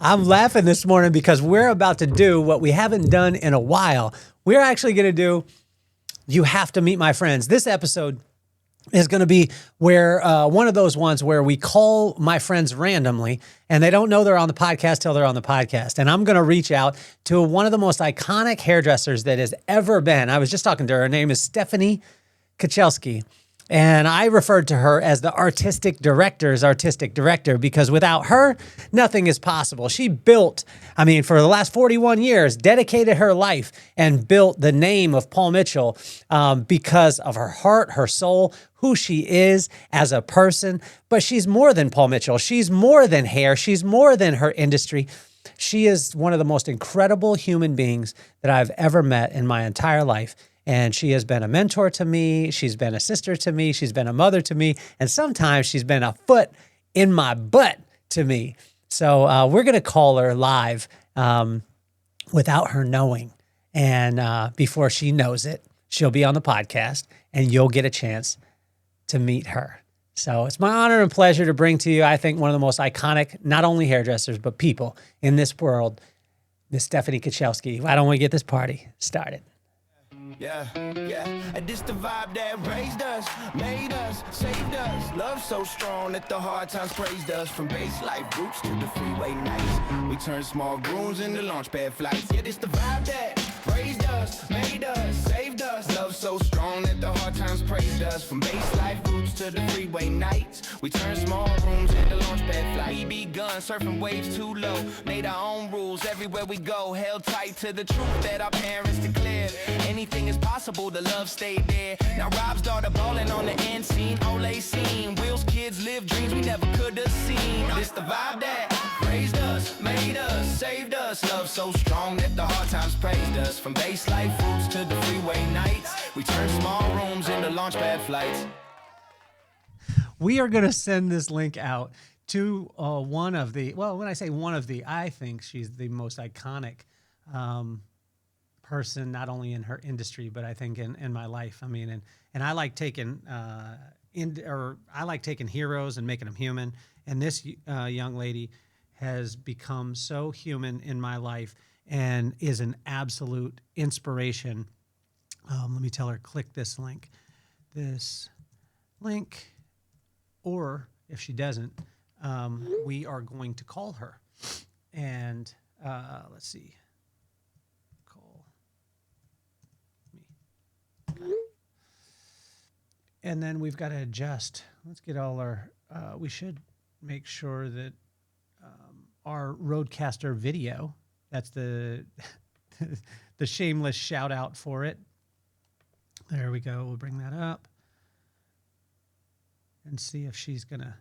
I'm laughing this morning because we're about to do what we haven't done in a while. We're actually going to do You Have to Meet My Friends. This episode is going to be where one of those ones where we call my friends randomly and they don't know they're on the podcast till they're on the podcast. And I'm going to reach out to one of the most iconic hairdressers that has ever been. I was just talking to her. Her name is Stephanie Kocielski. And I referred to her as the artistic director's artistic director because without her, nothing is possible. She built, for the last 41 years, dedicated her life and built the name of Paul Mitchell because of her heart, her soul, who she is as a person. But she's more than Paul Mitchell. She's more than hair. She's more than her industry. She is one of the most incredible human beings that I've ever met in my entire life. And she has been a mentor to me. She's been a sister to me. She's been a mother to me. And sometimes she's been a foot in my butt to me. So we're going to call her live without her knowing. And before she knows it, she'll be on the podcast and you'll get a chance to meet her. So it's my honor and pleasure to bring to you, I think, one of the most iconic, not only hairdressers, but people in this world, Miss Stephanie Kocielski. Why don't we get this party started? Yeah. And this the vibe that raised us, made us, saved us. Love so strong that the hard times praised us. From base life roots to the freeway nights, we turn small rooms into launch pad flights. Yeah, this the vibe that raised us, made us, saved us. Love so strong that the hard times praised us. From base life roots to the freeway nights, we turn small rooms into launch pad flights. We begun surfing waves too low, made our own rules everywhere we go. Held tight to the truth that our parents declared. Anything is possible, the love stayed there. Now Rob's daughter ballin' on the end scene. Olay scene, Will's kids live dreams we never could have seen. This the vibe that raised us, made us, saved us. Love so strong that the hard times praised us. From base life roots to the freeway nights, we turn small rooms into launch pad flights. We are going to send this link out to one of the, well, when I say one of the, I think she's the most iconic person, not only in her industry, but I think in my life. And I like taking I like taking heroes and making them human. And this young lady has become so human in my life and is an absolute inspiration. Let me tell her, click this link, or if she doesn't, we are going to call her. And let's see. And then we've got to adjust. Let's get all our, we should make sure that our Roadcaster video, that's the the shameless shout out for it. There we go. We'll bring that up and see if she's going to,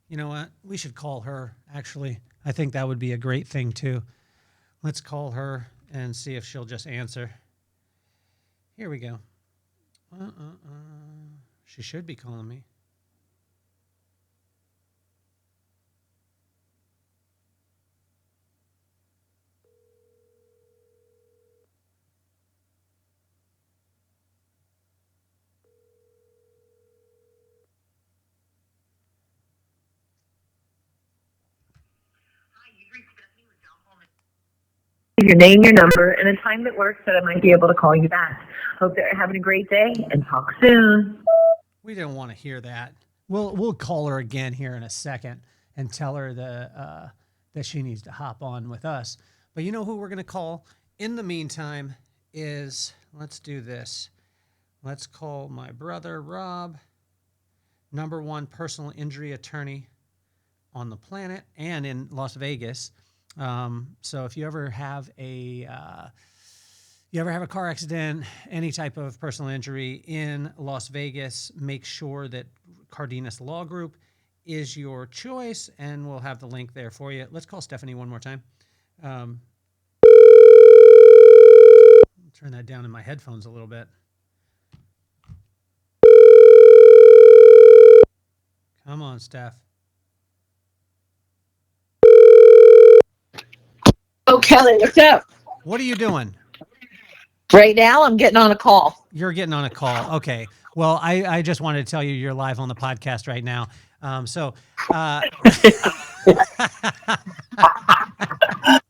you know what? We should call her, actually. I think that would be a great thing too. Let's call her and see if she'll just answer. Here we go. She should be calling me. Your name, your number, and a time that works that I might be able to call you back. Hope that you're having a great day and talk soon. We didn't want to hear that. We'll call her again here in a second and tell her that she needs to hop on with us. But you know who we're going to call in the meantime is, let's do this. Let's call my brother, Rob, #1 personal injury attorney on the planet and in Las Vegas. So if you ever have a car accident, any type of personal injury in Las Vegas, make sure that Cardenas Law Group is your choice, and we'll have the link there for you. Let's call Stephanie one more time. Turn that down in my headphones a little bit. Come on, Steph. Oh, Kelly, what's up? What are you doing? Right now, I'm getting on a call. You're getting on a call. Okay. Well, I just wanted to tell you you're live on the podcast right now.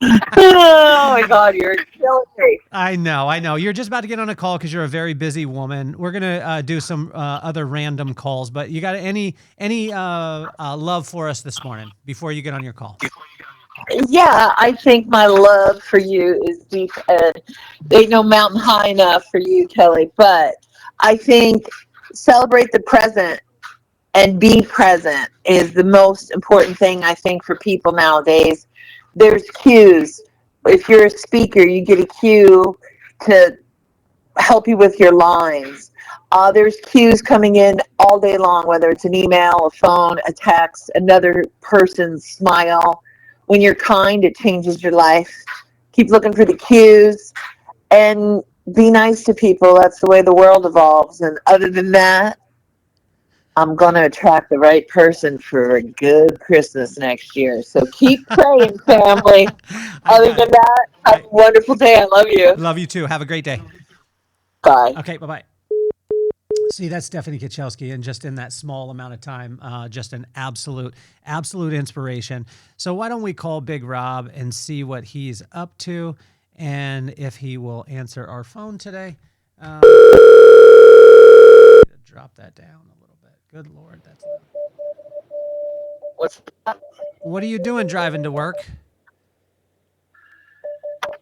Oh my God, you're killing me. I know. You're just about to get on a call because you're a very busy woman. We're gonna do some other random calls, but you got any love for us this morning before you get on your call? Yeah, I think my love for you is deep, and ain't no mountain high enough for you, Kelly. But I think celebrate the present and be present is the most important thing, I think, for people nowadays. There's cues. If you're a speaker, you get a cue to help you with your lines. There's cues coming in all day long, whether it's an email, a phone, a text, another person's smile. When you're kind, it changes your life. Keep looking for the cues and be nice to people. That's the way the world evolves. And other than that, I'm going to attract the right person for a good Christmas next year. So keep praying, family. I Other got than it. that, have I a wonderful day. I love you. love you too. Have a great day. Bye. Okay, bye bye. See, that's Stephanie Kocielski, and just in that small amount of time, just an absolute inspiration. So why don't we call Big Rob and see what he's up to, and if he will answer our phone today. Drop that down a little bit. Good Lord, that's loud. What's What are you doing driving to work?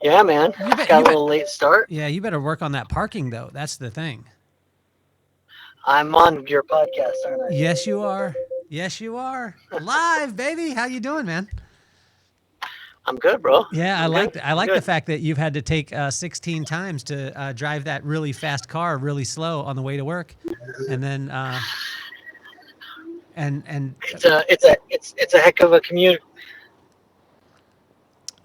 Yeah, man. You bet. Got You a bet. little late start. Yeah, you better work on that parking though. That's the thing. I'm on your podcast, aren't I? Yes, you are. Yes, you are. Live, baby. How you doing, man? I'm good, bro. Yeah, I'm good. I I'm like the good. fact that you've had to take 16 times to drive that really fast car really slow on the way to work, and then and It's a heck of a commute.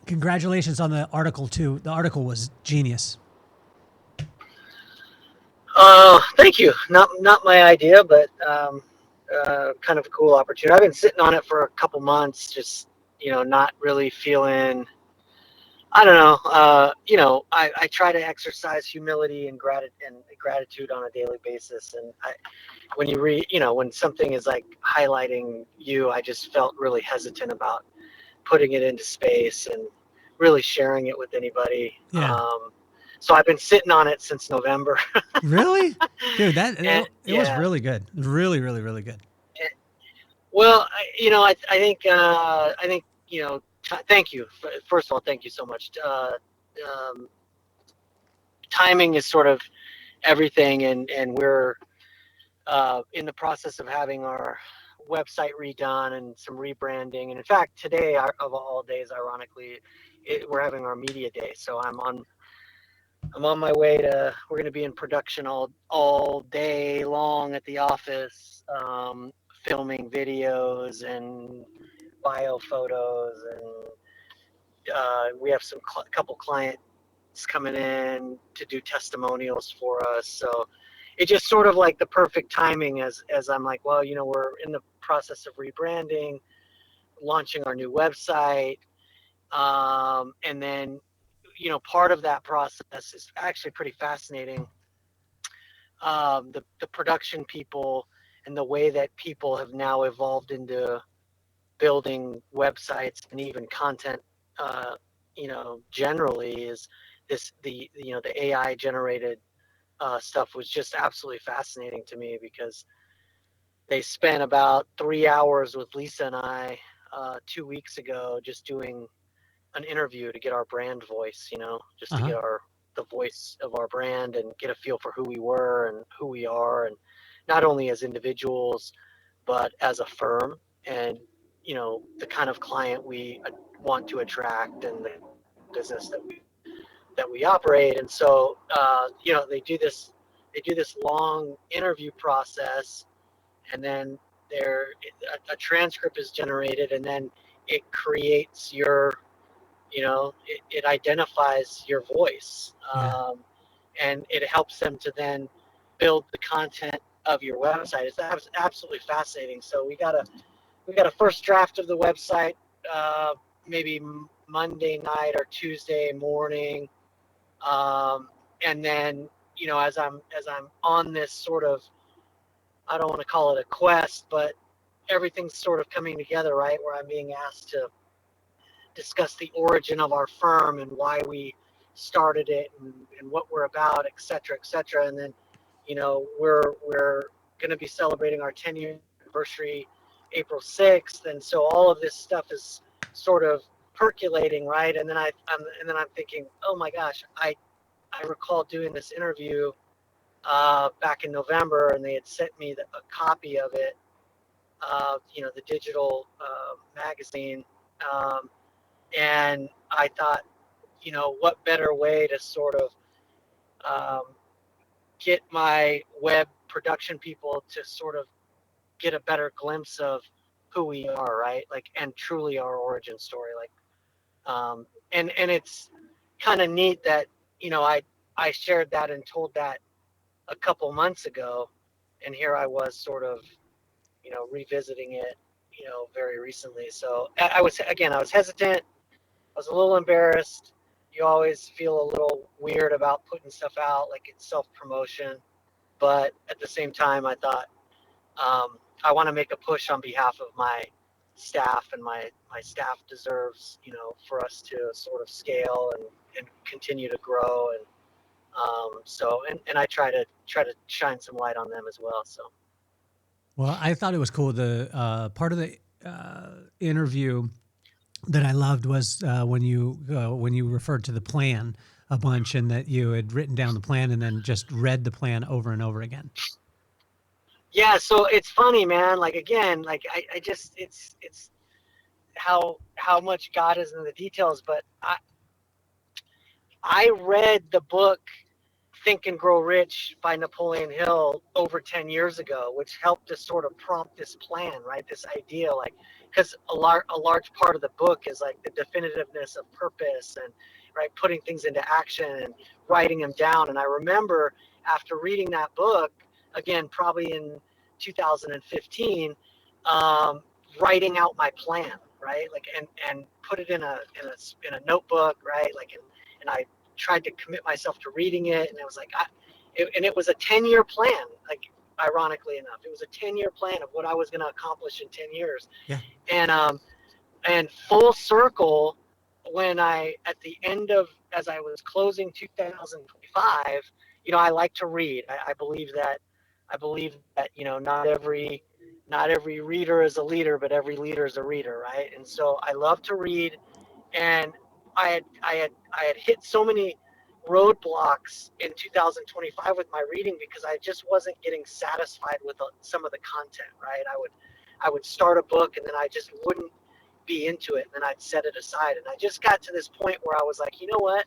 congratulations on the article too. The article was genius. Thank you. Not my idea, but kind of a cool opportunity. I've been sitting on it for a couple months, just not really feeling. I don't know. I try to exercise humility and gratitude on a daily basis, and when you read, when something is like highlighting you, I just felt really hesitant about putting it into space and really sharing it with anybody. Yeah, So I've been sitting on it since November. really, dude. That And it was yeah, really good. Really good. well, I think thank you. First of all, thank you so much. Um, Timing is sort of everything, and we're in the process of having our website redone and some rebranding. And in fact, today, of all days, ironically, we're having our media day. So I'm on my way to. We're going to be in production all day long at the office, filming videos and bio photos, and we have couple clients coming in to do testimonials for us. So it just sort of like the perfect timing as I'm like, well, we're in the process of rebranding, launching our new website, and then part of that process is actually pretty fascinating. The production people and the way that people have now evolved into building websites and even content, generally is the AI generated stuff was just absolutely fascinating to me because they spent about 3 hours with Lisa and I 2 weeks ago just doing an interview to get our brand voice, just Uh to huh. get the voice of our brand and get a feel for who we were and who we are, and not only as individuals but as a firm, and the kind of client we want to attract and the business that we operate. And so they do this long interview process, and then there a transcript is generated, and then it creates it identifies your voice, Yeah. and it helps them to then build the content of your website. It's absolutely fascinating. So we got a first draft of the website, uh, maybe Monday night or Tuesday morning, and then as I'm on this sort of, I don't want to call it a quest, but everything's sort of coming together, right? Where I'm being asked to discuss the origin of our firm and why we started it and what we're about, et cetera, et cetera. And then, we're going to be celebrating our 10-year anniversary April 6th. And so all of this stuff is sort of percolating, right? And then I'm thinking, oh my gosh, I recall doing this interview back in November, and they had sent me a copy of it, the digital magazine. And I thought, what better way to sort of get my web production people to sort of get a better glimpse of who we are, right? Like, and truly our origin story. Like, and it's kind of neat that, I shared that and told that a couple months ago, and here I was sort of, revisiting it, very recently. So I was hesitant. I was a little embarrassed. You always feel a little weird about putting stuff out, like it's self-promotion. But at the same time, I thought, I want to make a push on behalf of my staff, and my staff deserves, for us to sort of scale and continue to grow. And and I try to shine some light on them as well. So. Well, I thought it was cool. The part of the interview that I loved was when you referred to the plan a bunch, and that you had written down the plan and then just read the plan over and over again. Yeah, so it's funny, man. Like, again, like I just it's how much God is in the details. But I read the book Think and Grow Rich by Napoleon Hill over 10 years ago, which helped to sort of prompt this plan, right? This idea, like, because a large part of the book is like the definitiveness of purpose, and right, putting things into action and writing them down. And I remember after reading that book, again, probably in 2015, writing out my plan, right? Like, and put it in a notebook, right? Like, and I tried to commit myself to reading it, and it was like, it was a 10-year plan. Like, ironically enough, it was a 10-year plan of what I was going to accomplish in 10 years. Yeah. And full circle, when at the end of, as I was closing 2025, I like to read. I believe that, not every reader is a leader, but every leader is a reader, right? And so I love to read, and I had hit so many roadblocks in 2025 with my reading, because I just wasn't getting satisfied with some of the content, right? I would start a book, and then I just wouldn't be into it, and then I'd set it aside. And I just got to this point where I was like, you know what?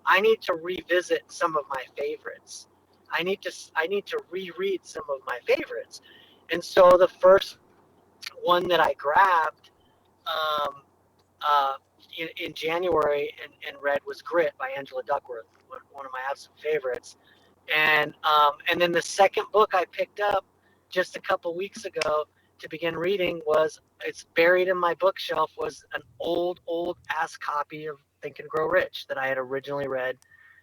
I need to revisit some of my favorites. I need to reread some of my favorites. And so the first one that I grabbed in January and read was Grit by Angela Duckworth, one of my absolute favorites. And then the second book I picked up just a couple weeks ago to begin reading it's buried in my bookshelf, was an old ass copy of Think and Grow Rich that I had originally read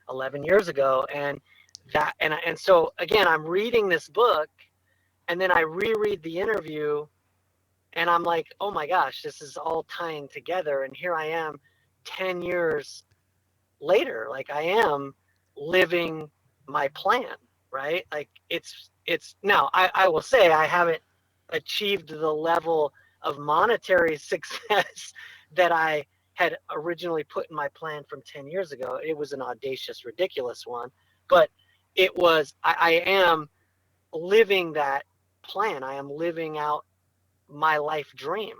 11 years ago. And so again, I'm reading this book, and then I reread the interview, and I'm like, oh my gosh, this is all tying together. And here I am 10 years later, like I am living my plan, right? Like it's now, I will say I haven't achieved the level of monetary success that I had originally put in my plan from 10 years ago. It was an audacious, ridiculous one, but I am living that plan. I am living out my life dream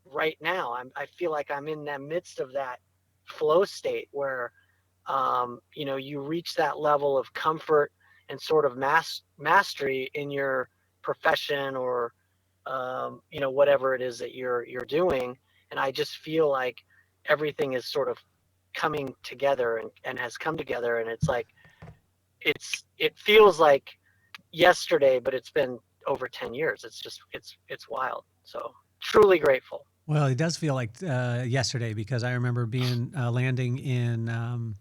right now. I feel like I'm in the midst of that flow state where, you reach that level of comfort and sort of mastery in your profession, or, whatever it is that you're doing. And I just feel like everything is sort of coming together and has come together. And it's like, it feels like yesterday, but it's been over 10 years. It's just, it's wild. So truly grateful. Well, it does feel like yesterday, because I remember landing in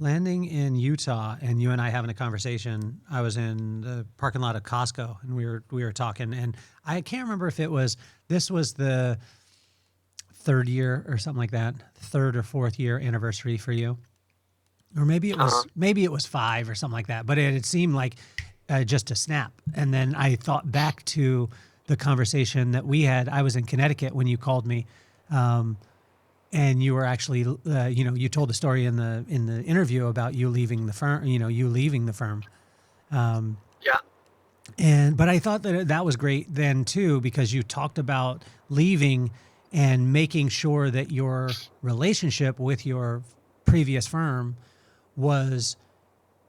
landing in Utah and you and I having a conversation. I was in the parking lot of Costco and we were talking, and I can't remember if this was the third year or something like that, third or fourth year anniversary for you, or maybe it was 5 or something like that. But it seemed like just a snap. And then I thought back to the conversation that we had. I was in Connecticut when you called me. And you were actually, you told the story in the interview about you leaving the firm. Yeah. But I thought that was great then too, because you talked about leaving and making sure that your relationship with your previous firm was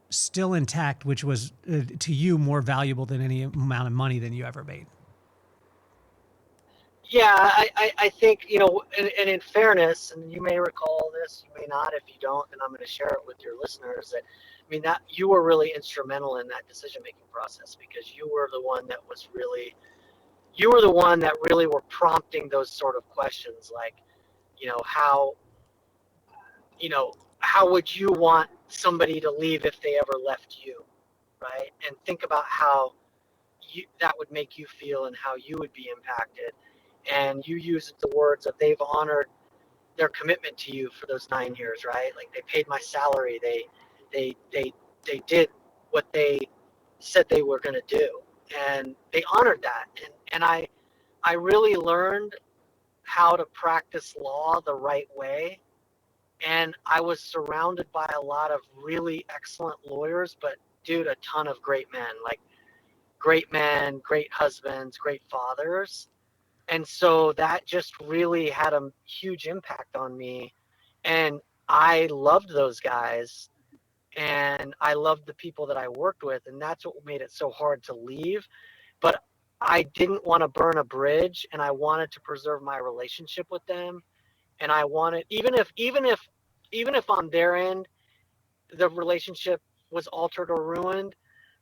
still intact, which was to you more valuable than any amount of money than you ever made. Yeah, I think, and in fairness, and you may recall this, you may not. If you don't, then I'm going to share it with your listeners. That you were really instrumental in that decision-making process, because you were the one that really were prompting those sort of questions, like, how would you want somebody to leave if they ever left you, right? And think about how that would make you feel and how you would be impacted. And you used the words that they've honored their commitment to you for those 9 years, right? Like, they paid my salary. They did what they said they were going to do, and they honored that. And I really learned how to practice law the right way. And I was surrounded by a lot of really excellent lawyers, but dude, a ton of great men, like great men, great husbands, great fathers. And so that just really had a huge impact on me. And I loved those guys, and I loved the people that I worked with. And that's what made it so hard to leave. But I didn't want to burn a bridge, and I wanted to preserve my relationship with them. And I wanted, even if on their end, the relationship was altered or ruined,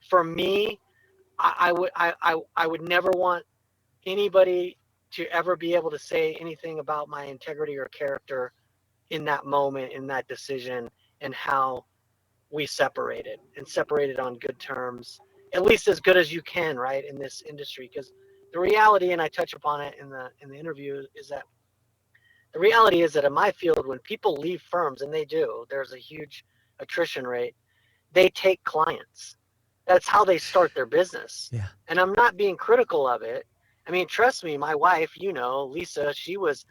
for me, I would never want anybody to ever be able to say anything about my integrity or character in that moment, in that decision, and how we separated on good terms, at least as good as you can, right, in this industry. Because the reality, and I touch upon it in the interview, is that the reality is that in my field, when people leave firms, and they do, there's a huge attrition rate, they take clients. That's how they start their business. Yeah. And I'm not being critical of it. I mean, trust me, my wife, Lisa, she was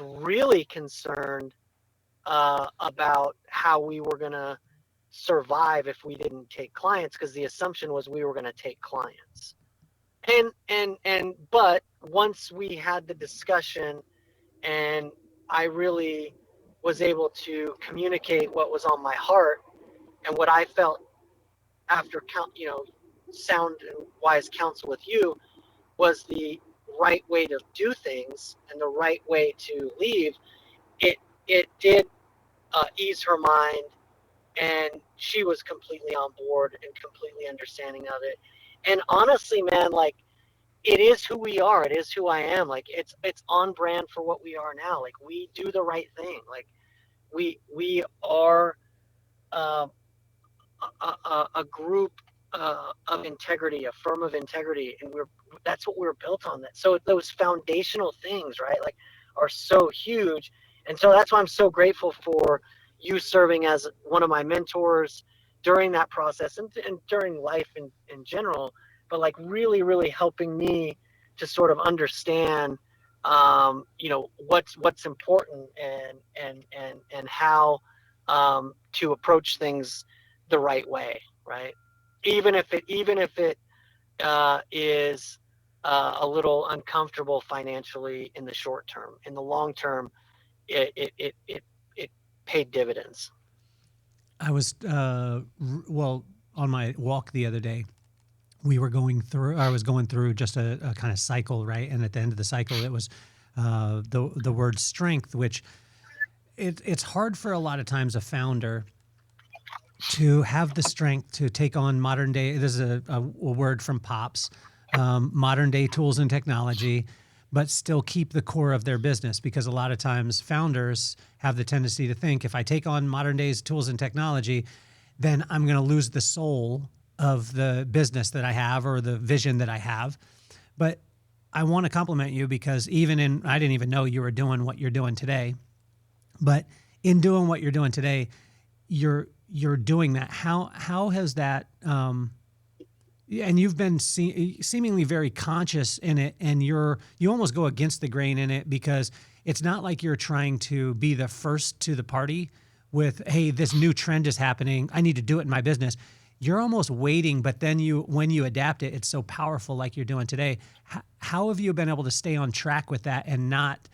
really concerned about how we were going to survive if we didn't take clients, because the assumption was we were going to take clients. But once we had the discussion, and I really was able to communicate what was on my heart and what I felt after sound and wise counsel with you was the right way to do things and the right way to leave, it did ease her mind, and she was completely on board and completely understanding of it. And honestly, man, like, it is who we are. It is who I am. Like, it's on brand for what we are now. Like, we do the right thing. Like, we are a group of integrity, a firm of integrity, and that's what we're built on. That, so those foundational things, right, like, are so huge. And so that's why I'm so grateful for you serving as one of my mentors during that process, and during life in general, but like really, really helping me to sort of understand, what's important, and how to approach things the right way, right? Even if it is a little uncomfortable financially in the short term. In the long term, it paid dividends. I was on my walk the other day. I was going through just a kind of cycle, right? And at the end of the cycle, it was the word strength, which it's hard for a lot of times a founder to have the strength to take on modern day. This is a word from Pops, modern day tools and technology, but still keep the core of their business. Because a lot of times founders have the tendency to think, if I take on modern day's tools and technology, then I'm going to lose the soul of the business that I have or the vision that I have. But I want to compliment you, because I didn't even know you were doing what you're doing today, but in doing what you're doing today, you're doing that. How has that, and you've been seemingly very conscious in it, and you almost go against the grain in it, because it's not like you're trying to be the first to the party with, hey, this new trend is happening, I need to do it in my business. You're almost waiting, but then when you adapt it, it's so powerful, like you're doing today. How have you been able to stay on track with that and not,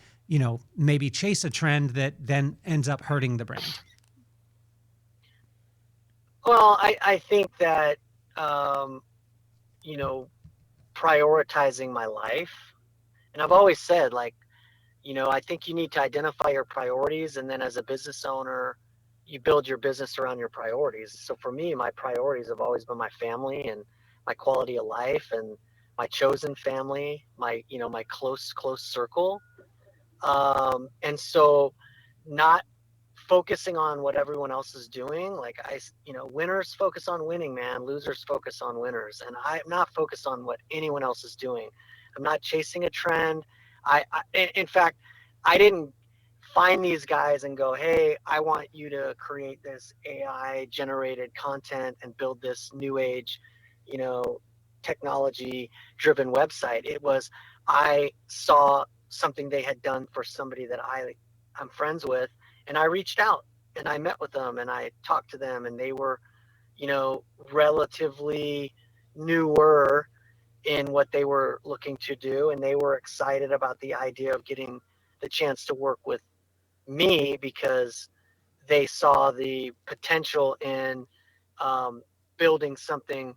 maybe chase a trend that then ends up hurting the brand? Well, I think that, prioritizing my life, and I've always said, like, I think you need to identify your priorities, and then as a business owner, you build your business around your priorities. So for me, my priorities have always been my family and my quality of life and my chosen family, my close circle. And so not focusing on what everyone else is doing. Like winners focus on winning, man. Losers focus on winners. And I'm not focused on what anyone else is doing. I'm not chasing a trend. In fact, I didn't find these guys and go, hey, I want you to create this AI generated content and build this new age, technology driven website. It was, I saw something they had done for somebody that I'm friends with, and I reached out and I met with them and I talked to them, and they were, relatively newer in what they were looking to do, and they were excited about the idea of getting the chance to work with me because they saw the potential in building something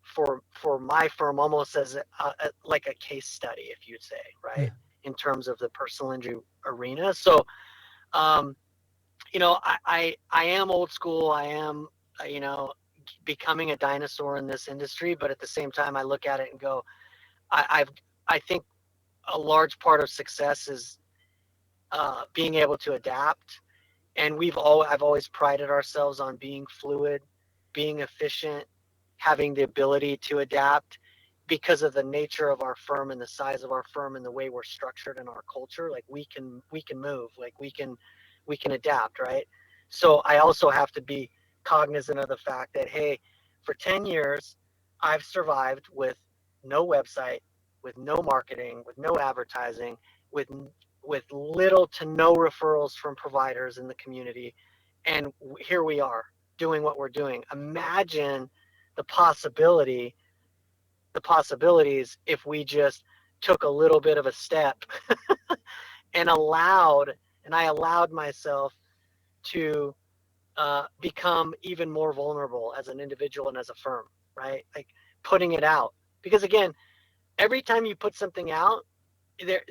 for my firm, almost as like a case study, if you'd say, right? Yeah. In terms of the personal injury arena. So, I am old school. I am, becoming a dinosaur in this industry, but at the same time, I look at it and go, I think a large part of success is being able to adapt. And I've always prided ourselves on being fluid, being efficient, having the ability to adapt because of the nature of our firm and the size of our firm and the way we're structured in our culture. Like we can move, like we can adapt, right? So I also have to be cognizant of the fact that, hey, for 10 years, I've survived with no website, with no marketing, with no advertising, with little to no referrals from providers in the community. And here we are doing what we're doing. Imagine the possibilities if we just took a little bit of a step and I allowed myself to become even more vulnerable as an individual and as a firm, right? Like putting it out. Because again, every time you put something out,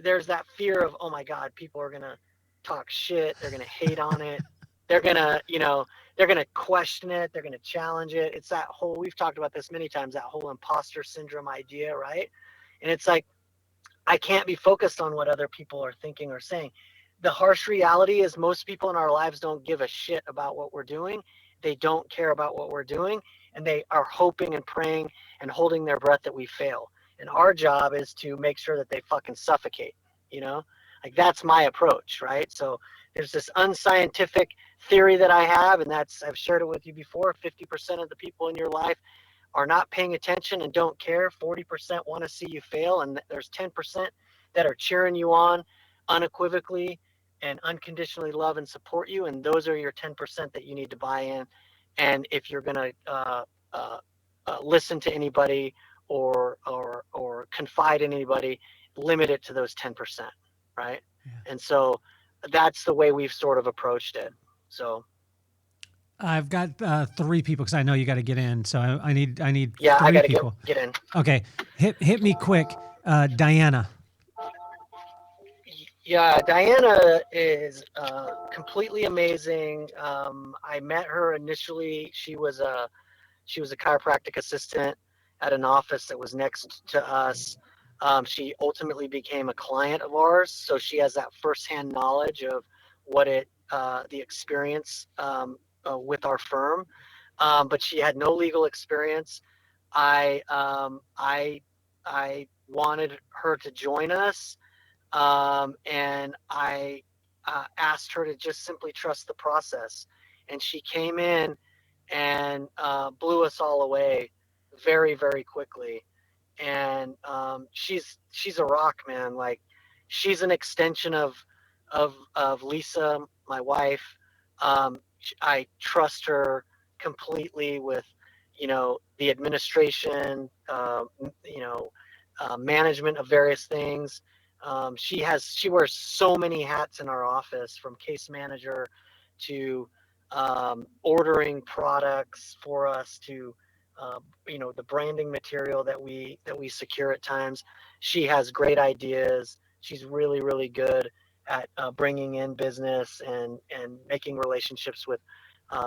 there's that fear of, oh my God, people are going to talk shit. They're going to hate on it. They're going to, they're going to question it. They're going to challenge it. It's that whole, we've talked about this many times, that whole imposter syndrome idea, right? And it's like, I can't be focused on what other people are thinking or saying. The harsh reality is most people in our lives don't give a shit about what we're doing. They don't care about what we're doing, and they are hoping and praying and holding their breath that we fail. And our job is to make sure that they fucking suffocate, like that's my approach, right? So there's this unscientific theory that I have, and I've shared it with you before. 50% of the people in your life are not paying attention and don't care. 40% want to see you fail, and there's 10% that are cheering you on unequivocally and unconditionally love and support you, and those are your 10% that you need to buy in. And if you're going to listen to anybody or confide in anybody, limit it to those 10%, right? Yeah. And so that's the way we've sort of approached it. So I've got 3 people because I know you got to get in. So I need yeah, 3 I gotta people. Get in. Okay, hit me quick, Diana. Yeah, Diana is completely amazing. I met her initially. She was a chiropractic assistant at an office that was next to us. She ultimately became a client of ours, so she has that firsthand knowledge of what the experience with our firm. But she had no legal experience. I I wanted her to join us, and I asked her to just simply trust the process, and she came in and blew us all away very, very quickly. And she's a rock, man. Like, she's an extension of Lisa, my wife. I trust her completely with, the administration, management of various things. She wears so many hats in our office, from case manager to ordering products for us to the branding material that we secure at times. She has great ideas. She's really, really good at bringing in business and making relationships with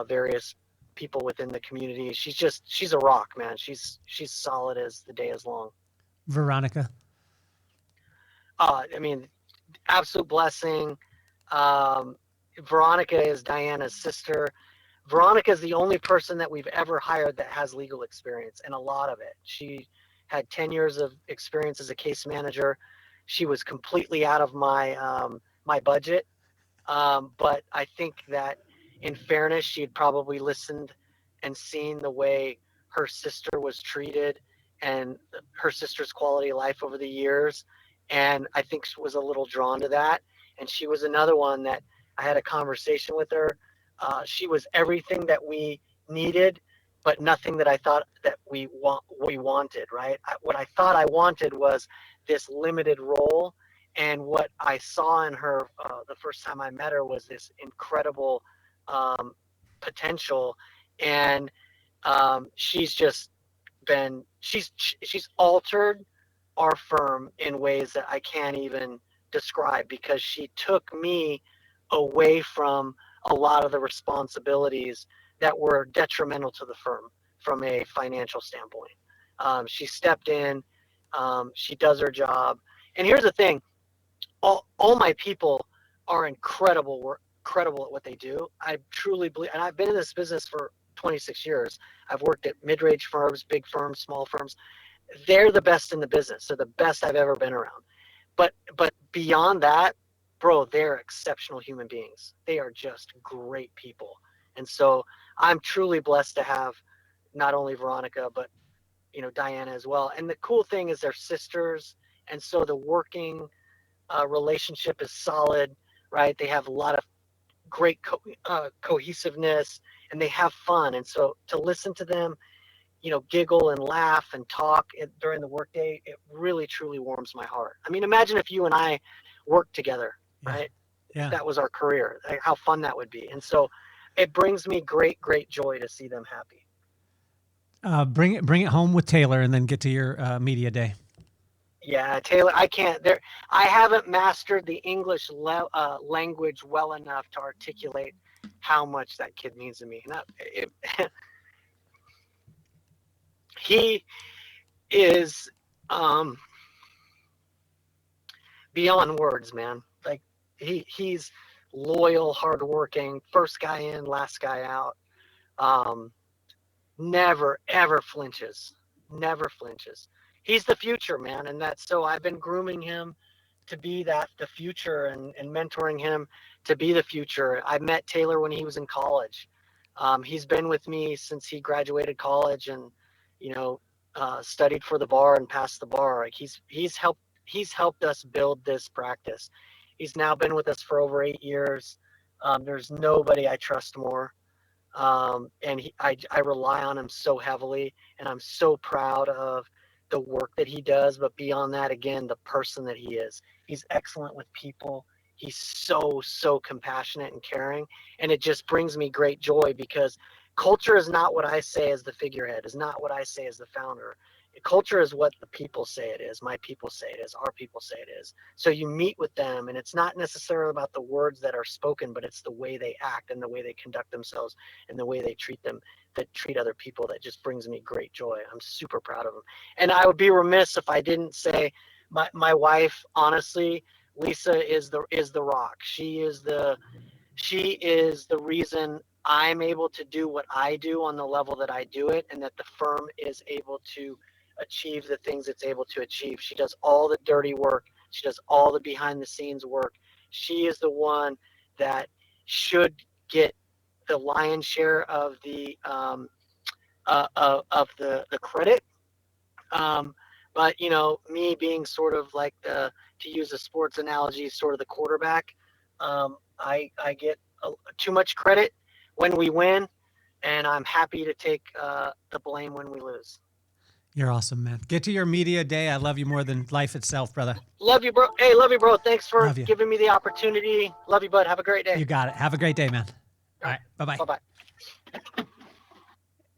various people within the community. She's a rock, man. She's solid as the day is long. Veronica. I mean, absolute blessing. Um, Veronica is Diana's sister. Veronica is the only person that we've ever hired that has legal experience, and a lot of it. She had 10 years of experience as a case manager. She was completely out of my budget. But I think that, in fairness, she had probably listened and seen the way her sister was treated and her sister's quality of life over the years. And I think she was a little drawn to that. And she was another one that I had a conversation with her. She was everything that we needed, but nothing that I thought that we wanted, right? What I thought I wanted was this limited role, and what I saw in her the first time I met her was this incredible potential. And she's altered our firm in ways that I can't even describe, because she took me away from a lot of the responsibilities that were detrimental to the firm from a financial standpoint. She stepped in, she does her job. And here's the thing, all my people are incredible at what they do. I truly believe, and I've been in this business for 26 years. I've worked at mid-range firms, big firms, small firms. They're the best in the business. They're the best I've ever been around. But beyond that, bro, they're exceptional human beings. They are just great people. And so I'm truly blessed to have not only Veronica, but Diana as well. And the cool thing is they're sisters, and so the working relationship is solid, right? They have a lot of great cohesiveness, and they have fun. And so to listen to them, giggle and laugh and talk during the workday, it really, truly warms my heart. I mean, imagine if you and I worked together, right? Yeah. If that was our career, how fun that would be. And so it brings me great, great joy to see them happy. Bring it home with Taylor, and then get to your media day. Yeah, Taylor, I haven't mastered the English language well enough to articulate how much that kid means to me. He is beyond words, man. Like, he's loyal, hardworking, first guy in, last guy out. Never ever flinches. Never flinches. He's the future, man, and so I've been grooming him to be the future, and mentoring him to be the future. I met Taylor when he was in college. He's been with me since he graduated college, and studied for the bar and passed the bar. Like, he's helped us build this practice. He's now been with us for over 8 years. There's nobody I trust more. And I rely on him so heavily, and I'm so proud of the work that he does. But beyond that, again, the person that he is. He's excellent with people. He's so compassionate and caring, and it just brings me great joy, because culture is not what I say as the figurehead, is not what I say as the founder. Culture is what the people say it is. My people say it is. Our people say it is. So you meet with them, and it's not necessarily about the words that are spoken, but it's the way they act and the way they conduct themselves and the way they treat other people, that just brings me great joy. I'm super proud of them. And I would be remiss if I didn't say my wife, honestly, Lisa is the rock. She is the reason I'm able to do what I do on the level that I do it, and that the firm is able to achieve the things it's able to achieve. She does all the dirty work. She does all the behind the scenes work. She is the one that should get the lion's share of the credit. But me being sort of like to use a sports analogy, sort of the quarterback, I get too much credit when we win, and I'm happy to take the blame when we lose. You're awesome, man. Get to your media day. I love you more than life itself, brother. Love you, bro. Hey, love you, bro. Thanks for Love you. giving me the opportunity. Love you, bud. Have a great day. You got it. Have a great day, man. All right. Bye-bye. Bye-bye.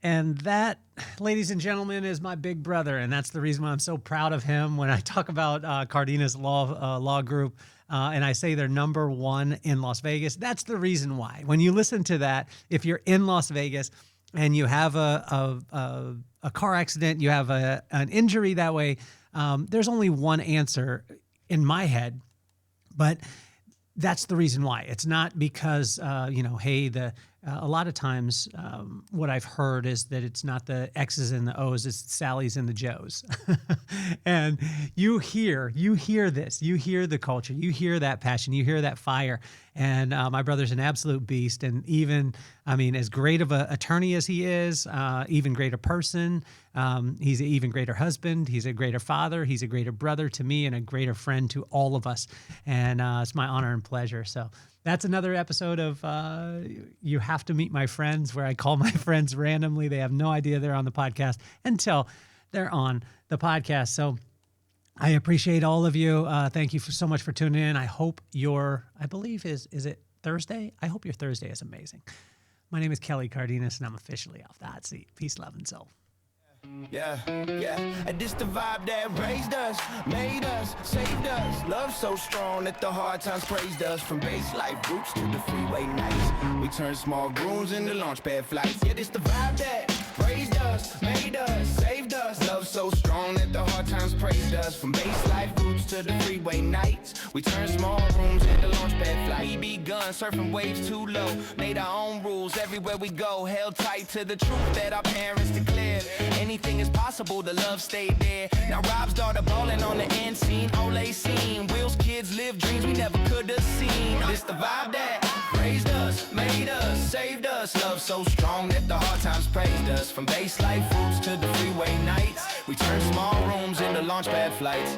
And that, ladies and gentlemen, is my big brother. And that's the reason why I'm so proud of him. When I talk about Cardenas Law Group, and I say they're number one in Las Vegas, that's the reason why. When you listen to that, if you're in Las Vegas and you have a car accident, you have an injury that way, there's only one answer in my head, but that's the reason why. It's not because, hey, a lot of times what I've heard is that it's not the X's and the O's, it's the Sally's and the Joes. And you hear this, you hear the culture, you hear that passion, you hear that fire. And my brother's an absolute beast. And even, as great of an attorney as he is, even greater person, he's an even greater husband, he's a greater father, he's a greater brother to me, and a greater friend to all of us. And it's my honor and pleasure. So that's another episode of You Have to Meet My Friends, where I call my friends randomly. They have no idea they're on the podcast until they're on the podcast. So I appreciate all of you. Thank you so much for tuning in. I hope I believe is it Thursday? I hope your Thursday is amazing. My name is Kelly Cardenas, and I'm officially off the hot seat. Peace, love, and soul. Yeah, and this the vibe that raised us, made us, saved us. Love so strong that the hard times praised us. From base life roots to the freeway nights, we turn small rooms into launch pad flights. Yeah, this the vibe that raised us, made us, saved us. Love so strong that the hard times praised us. From base life roots to the freeway nights, we turn small rooms into launch pad flights. We begun surfing waves too low, made our own rules everywhere we go. Held tight to the truth that our parents declared. Anything is possible, the love stayed there. Now Rob's daughter ballin' on the end scene. Ole scene, Will's kids live dreams we never could have seen. This the vibe that raised us, made us, saved us. Love so strong that the hard times praised us. From base life roots to the freeway nights, we turn small rooms into launch pad flights.